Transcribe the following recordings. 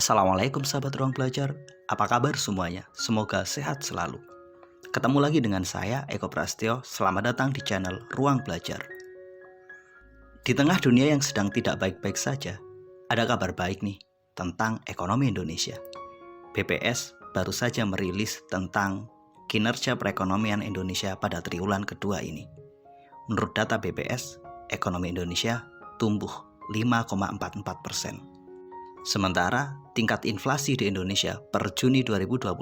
Assalamualaikum sahabat ruang belajar, apa kabar semuanya? Semoga sehat selalu. Ketemu lagi dengan saya, Eko Prastyo, selamat datang di channel Ruang Belajar. Di tengah dunia yang sedang tidak baik-baik saja, ada kabar baik nih tentang ekonomi Indonesia. BPS baru saja merilis tentang kinerja perekonomian Indonesia pada triwulan kedua ini. Menurut data BPS, ekonomi Indonesia tumbuh 5,44%. Sementara tingkat inflasi di Indonesia per Juni 2022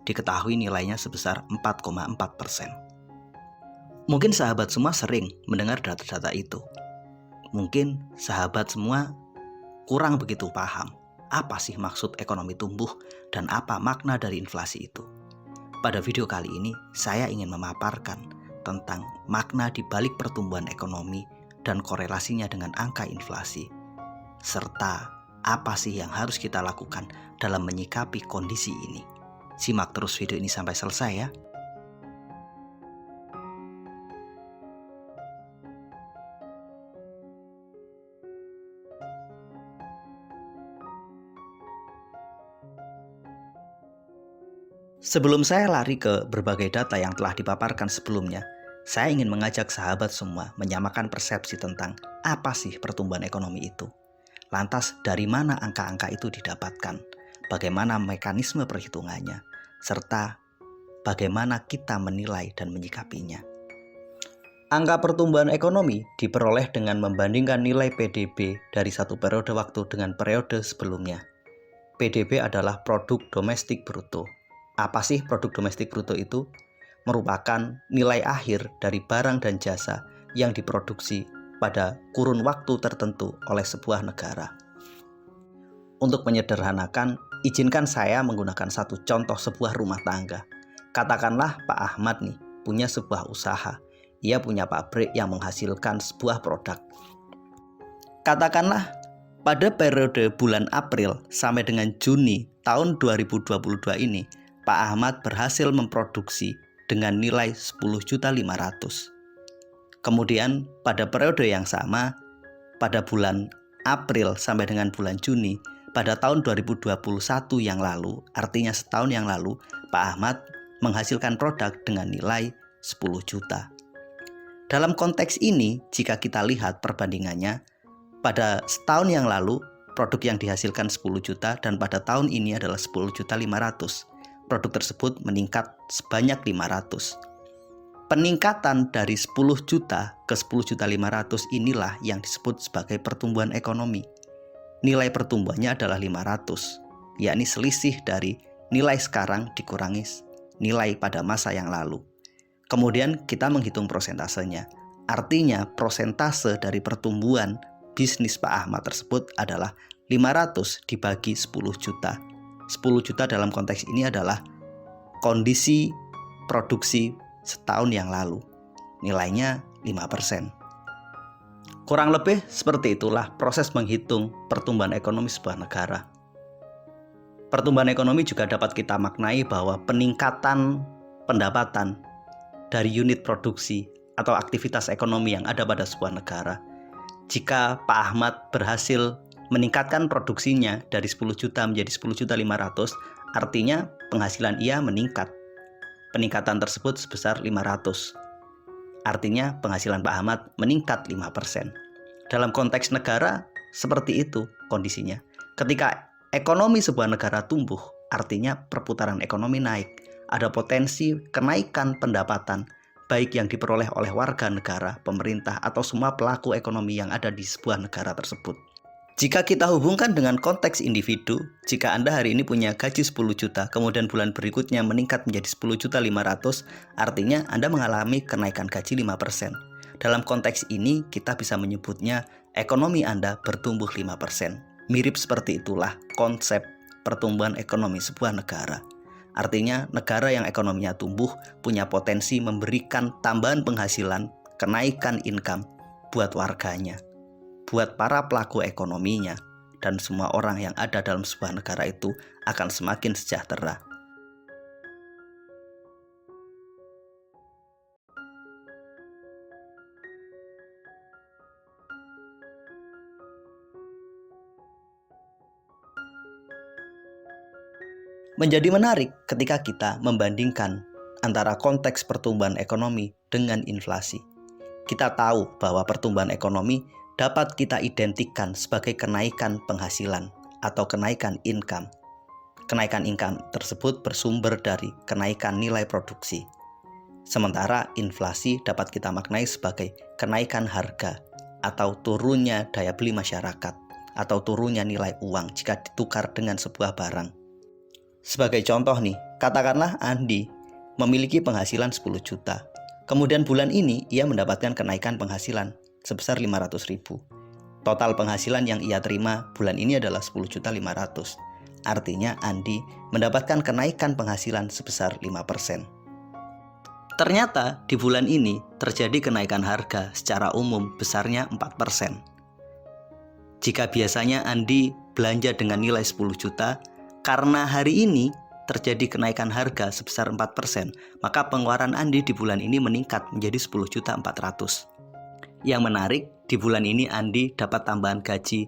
diketahui nilainya sebesar 4,4%. Mungkin sahabat semua sering mendengar data-data itu. Mungkin sahabat semua kurang begitu paham apa sih maksud ekonomi tumbuh dan apa makna dari inflasi itu. Pada video kali ini saya ingin memaparkan tentang makna di balik pertumbuhan ekonomi dan korelasinya dengan angka inflasi, serta apa sih yang harus kita lakukan dalam menyikapi kondisi ini. Simak terus video ini sampai selesai ya. Sebelum saya lari ke berbagai data yang telah dipaparkan sebelumnya, saya ingin mengajak sahabat semua menyamakan persepsi tentang apa sih pertumbuhan ekonomi itu. Lantas dari mana angka-angka itu didapatkan, bagaimana mekanisme perhitungannya, serta bagaimana kita menilai dan menyikapinya. Angka pertumbuhan ekonomi diperoleh dengan membandingkan nilai PDB dari satu periode waktu dengan periode sebelumnya. PDB adalah produk domestik bruto. Apa sih produk domestik bruto itu? Merupakan nilai akhir dari barang dan jasa yang diproduksi pada kurun waktu tertentu oleh sebuah negara. Untuk menyederhanakan, izinkan saya menggunakan satu contoh sebuah rumah tangga. Katakanlah Pak Ahmad nih punya sebuah usaha. Ia punya pabrik yang menghasilkan sebuah produk. Katakanlah pada periode bulan April sampai dengan Juni tahun 2022 ini, Pak Ahmad berhasil memproduksi dengan nilai 10.500.000. Kemudian pada periode yang sama, pada bulan April sampai dengan bulan Juni, pada tahun 2021 yang lalu, artinya setahun yang lalu, Pak Ahmad menghasilkan produk dengan nilai 10 juta. Dalam konteks ini, jika kita lihat perbandingannya, pada setahun yang lalu, produk yang dihasilkan 10 juta dan pada tahun ini adalah 10.500.000. Produk tersebut meningkat sebanyak 500. Peningkatan dari 10 juta ke 10.500.000 inilah yang disebut sebagai pertumbuhan ekonomi. Nilai pertumbuhannya adalah 500, yakni selisih dari nilai sekarang dikurangi nilai pada masa yang lalu. Kemudian kita menghitung prosentasenya. Artinya prosentase dari pertumbuhan bisnis Pak Ahmad tersebut adalah 500 dibagi 10 juta. 10 juta dalam konteks ini adalah kondisi produksi setahun yang lalu. Nilainya 5%. Kurang lebih seperti itulah proses menghitung pertumbuhan ekonomi sebuah negara. Pertumbuhan ekonomi juga dapat kita maknai bahwa peningkatan pendapatan dari unit produksi atau aktivitas ekonomi yang ada pada sebuah negara. Jika Pak Ahmad berhasil meningkatkan produksinya dari 10 juta menjadi 10.500.000, artinya penghasilan ia meningkat. Peningkatan tersebut sebesar 500. Artinya penghasilan Pak Ahmad meningkat 5%. Dalam konteks negara, seperti itu kondisinya. Ketika ekonomi sebuah negara tumbuh, artinya perputaran ekonomi naik. Ada potensi kenaikan pendapatan, baik yang diperoleh oleh warga negara, pemerintah, atau semua pelaku ekonomi yang ada di sebuah negara tersebut. Jika kita hubungkan dengan konteks individu, jika Anda hari ini punya gaji 10 juta, kemudian bulan berikutnya meningkat menjadi 10.500.000, artinya Anda mengalami kenaikan gaji 5%. Dalam konteks ini, kita bisa menyebutnya ekonomi Anda bertumbuh 5%. Mirip seperti itulah konsep pertumbuhan ekonomi sebuah negara. Artinya, negara yang ekonominya tumbuh punya potensi memberikan tambahan penghasilan, kenaikan income buat warganya, buat para pelaku ekonominya, dan semua orang yang ada dalam sebuah negara itu akan semakin sejahtera. Menjadi menarik ketika kita membandingkan antara konteks pertumbuhan ekonomi dengan inflasi. Kita tahu bahwa pertumbuhan ekonomi dapat kita identikkan sebagai kenaikan penghasilan atau kenaikan income. Kenaikan income tersebut bersumber dari kenaikan nilai produksi. Sementara inflasi dapat kita maknai sebagai kenaikan harga atau turunnya daya beli masyarakat atau turunnya nilai uang jika ditukar dengan sebuah barang. Sebagai contoh nih, katakanlah Andi memiliki penghasilan 10 juta. Kemudian bulan ini ia mendapatkan kenaikan penghasilan sebesar 500.000. Total penghasilan yang ia terima bulan ini adalah 10.500.000. Artinya Andi mendapatkan kenaikan penghasilan sebesar 5%. Ternyata di bulan ini terjadi kenaikan harga secara umum besarnya 4%. Jika biasanya Andi belanja dengan nilai 10 juta, karena hari ini terjadi kenaikan harga sebesar 4%, maka pengeluaran Andi di bulan ini meningkat menjadi 10.400.000. Yang menarik, di bulan ini Andi dapat tambahan gaji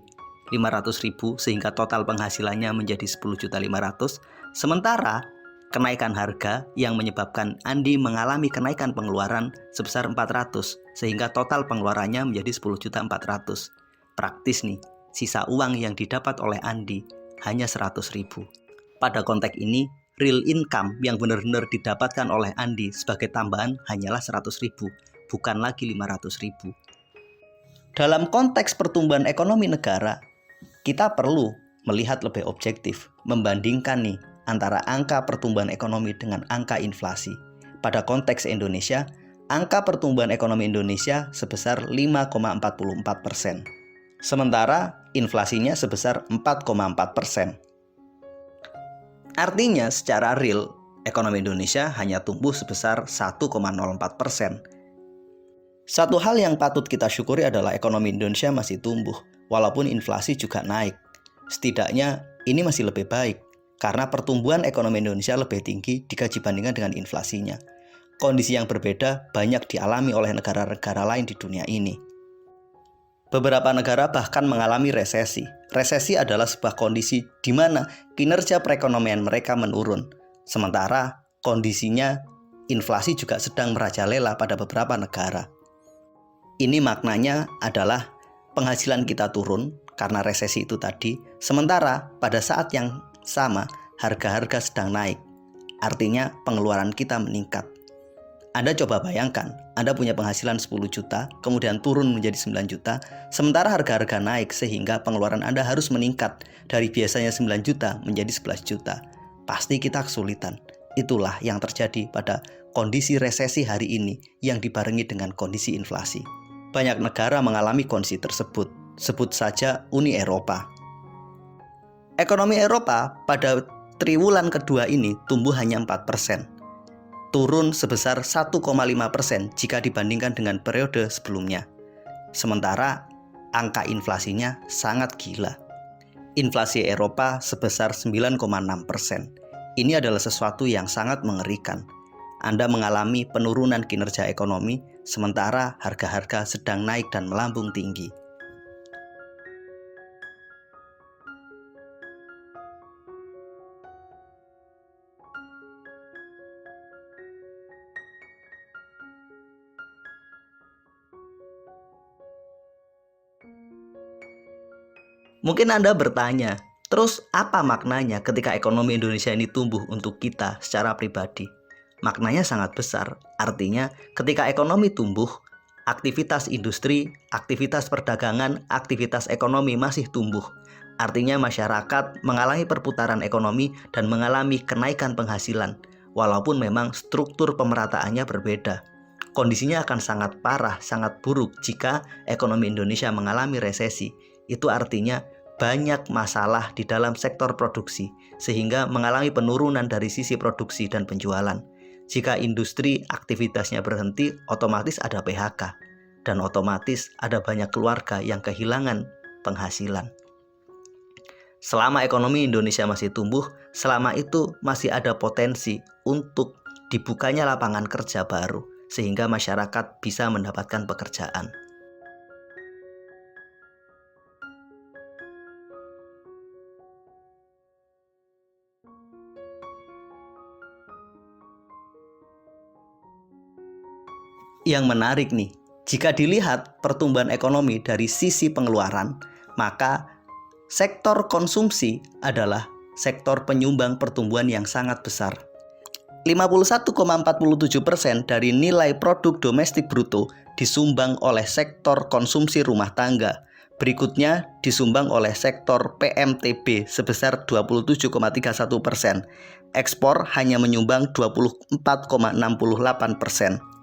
500.000 sehingga total penghasilannya menjadi 10.500.000. Sementara kenaikan harga yang menyebabkan Andi mengalami kenaikan pengeluaran sebesar 400 sehingga total pengeluarannya menjadi 10.400.000. Praktis nih, sisa uang yang didapat oleh Andi hanya 100.000. Pada konteks ini, real income yang benar-benar didapatkan oleh Andi sebagai tambahan hanyalah 100.000, bukan lagi 500.000. Dalam konteks pertumbuhan ekonomi negara, kita perlu melihat lebih objektif, membandingkan nih antara angka pertumbuhan ekonomi dengan angka inflasi. Pada konteks Indonesia, angka pertumbuhan ekonomi Indonesia sebesar 5,44%. Sementara inflasinya sebesar 4,4%. Artinya secara real, ekonomi Indonesia hanya tumbuh sebesar 1,04%. Satu hal yang patut kita syukuri adalah ekonomi Indonesia masih tumbuh, walaupun inflasi juga naik. Setidaknya ini masih lebih baik, karena pertumbuhan ekonomi Indonesia lebih tinggi jika dibandingkan dengan inflasinya. Kondisi yang berbeda banyak dialami oleh negara-negara lain di dunia ini. Beberapa negara bahkan mengalami resesi. Resesi adalah sebuah kondisi di mana kinerja perekonomian mereka menurun. Sementara kondisinya inflasi juga sedang merajalela pada beberapa negara. Ini maknanya adalah penghasilan kita turun karena resesi itu tadi. Sementara pada saat yang sama harga-harga sedang naik. Artinya pengeluaran kita meningkat. Anda coba bayangkan, Anda punya penghasilan 10 juta, kemudian turun menjadi 9 juta, sementara harga-harga naik sehingga pengeluaran Anda harus meningkat dari biasanya 9 juta menjadi 11 juta. Pasti kita kesulitan. Itulah yang terjadi pada kondisi resesi hari ini yang dibarengi dengan kondisi inflasi. Banyak negara mengalami kondisi tersebut, sebut saja Uni Eropa. Ekonomi Eropa pada triwulan kedua ini tumbuh hanya 4%. Turun sebesar 1,5% jika dibandingkan dengan periode sebelumnya. Sementara angka inflasinya sangat gila. Inflasi Eropa sebesar 9,6%. Ini adalah sesuatu yang sangat mengerikan. Anda mengalami penurunan kinerja ekonomi, sementara harga-harga sedang naik dan melambung tinggi. Mungkin Anda bertanya, terus apa maknanya ketika ekonomi Indonesia ini tumbuh untuk kita secara pribadi? Maknanya sangat besar. Artinya ketika ekonomi tumbuh, aktivitas industri, aktivitas perdagangan, aktivitas ekonomi masih tumbuh. Artinya masyarakat mengalami perputaran ekonomi dan mengalami kenaikan penghasilan. Walaupun memang struktur pemerataannya berbeda. Kondisinya akan sangat parah, sangat buruk jika ekonomi Indonesia mengalami resesi. Itu artinya banyak masalah di dalam sektor produksi sehingga mengalami penurunan dari sisi produksi dan penjualan. Jika industri aktivitasnya berhenti, otomatis ada PHK dan otomatis ada banyak keluarga yang kehilangan penghasilan. Selama ekonomi Indonesia masih tumbuh, selama itu masih ada potensi untuk dibukanya lapangan kerja baru sehingga masyarakat bisa mendapatkan pekerjaan. yang menarik nih, jika dilihat pertumbuhan ekonomi dari sisi pengeluaran, maka sektor konsumsi adalah sektor penyumbang pertumbuhan yang sangat besar. 51,47% dari nilai produk domestik bruto disumbang oleh sektor konsumsi rumah tangga. Berikutnya disumbang oleh sektor PMTB sebesar 27,31%. Ekspor hanya menyumbang 24,68%.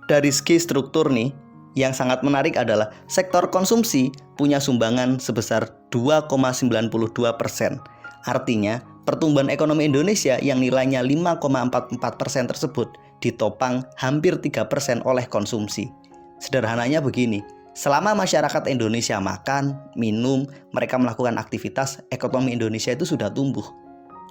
Dari segi struktur nih, yang sangat menarik adalah sektor konsumsi punya sumbangan sebesar 2,92%. Artinya, pertumbuhan ekonomi Indonesia yang nilainya 5,44% tersebut ditopang hampir 3% oleh konsumsi. Sederhananya begini, selama masyarakat Indonesia makan, minum, mereka melakukan aktivitas, ekonomi Indonesia itu sudah tumbuh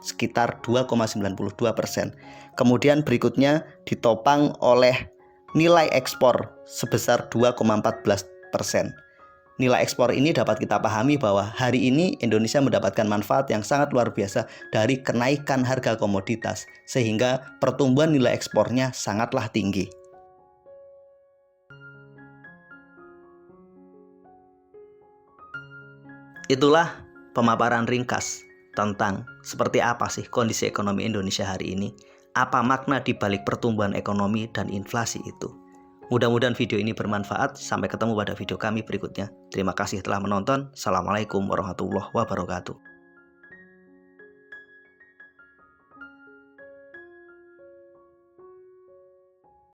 sekitar 2,92%. Kemudian berikutnya ditopang oleh nilai ekspor sebesar 2,14%. Nilai ekspor ini dapat kita pahami bahwa hari ini Indonesia mendapatkan manfaat yang sangat luar biasa dari kenaikan harga komoditas, sehingga pertumbuhan nilai ekspornya sangatlah tinggi. Itulah pemaparan ringkas tentang seperti apa sih kondisi ekonomi Indonesia hari ini, apa makna di balik pertumbuhan ekonomi dan inflasi itu. Mudah-mudahan video ini bermanfaat. Sampai ketemu pada video kami berikutnya. Terima kasih telah menonton. Assalamualaikum warahmatullahi wabarakatuh.